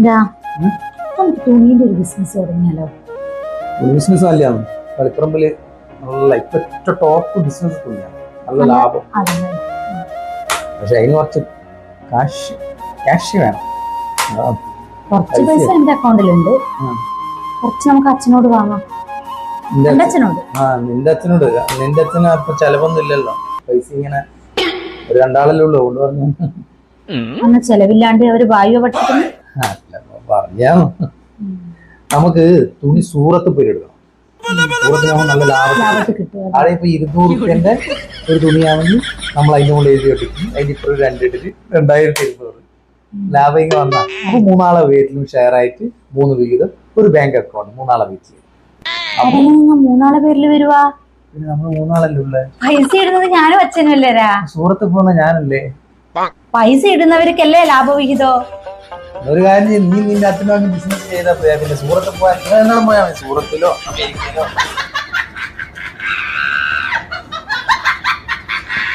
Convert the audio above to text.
നമുക്ക് തുണിയുടെ ഒരു ബിസിനസ് തുടങ്ങിയാലോ? ബിസിനസ് നല്ലതാണ്. കളിപ്പറമ്പില് നല്ല ഇപ്പൊ ടോപ്പ് ബിസിനസ് തുണിയാണ്, നല്ല ലാഭം. പക്ഷെ അതിന് കുറച്ച് ക്യാഷ് വേണം. കുറച്ച് പൈസ എന്റെ അക്കൗണ്ടിലുണ്ട്, കുറച്ച് നമുക്ക് അച്ഛനോട് വാങ്ങാം. നിന്റെ അച്ഛനോട്. നിന്റെ അച്ഛന് അപ്പൊ ചെലവൊന്നും ഇല്ലല്ലോ, പൈസ ഇങ്ങനെ ഒരു രണ്ടാളല്ലേ ഉള്ളൂ. അതുകൊണ്ട് പറഞ്ഞു ചെലവില്ലാണ്ട് അവര് വായു പഠിക്കുന്നു. പറഞ്ഞാ നമുക്ക് തുണി സൂറത്ത് പോയി എടുക്കണം. സൂറത്ത് നമ്മൾ നല്ല ലാഭത്തിൽ കിട്ടും. അവിടെ ഇപ്പൊ 200 രൂപന്റെ ഒരു തുണിയാണെങ്കിൽ നമ്മൾ അതിന്റെ കൊണ്ട് എഴുതി വെട്ടിക്കും. അതിന്റെ ഇപ്പൊ 2200 ലാഭം ഇങ്ങനെ വന്നാൽ അപ്പൊ 3 ആളെ വീട്ടിലും ഷെയർ ആയിട്ട് 3 വീതം ഒരു ബാങ്ക് അക്കൗണ്ട് 3 ആളെ വീട്ടിൽ. 3 ആളെ പേരിൽ വരുവാ? പിന്നെ നമ്മൾ 3 ആളല്ലേ ഉള്ളേ. പൈസ ഇടുന്നത് ഞാനും അച്ഛനും അല്ലേരാ? സൂറത്ത് പോകുന്ന ഞാനല്ലേ. പൈസ ഇടുന്നവർക്കല്ലേ ലാഭവിഹിതോ? ഒരു കാര്യം, നീ നിന്റെ അച്ഛനും ബിസിനസ് ചെയ്താൽ പോയാ പിന്നെ സൂറത്ത് പോയാൽ പോയാൽ മതി. സൂറത്തിലോ അമേരിക്കയിലോ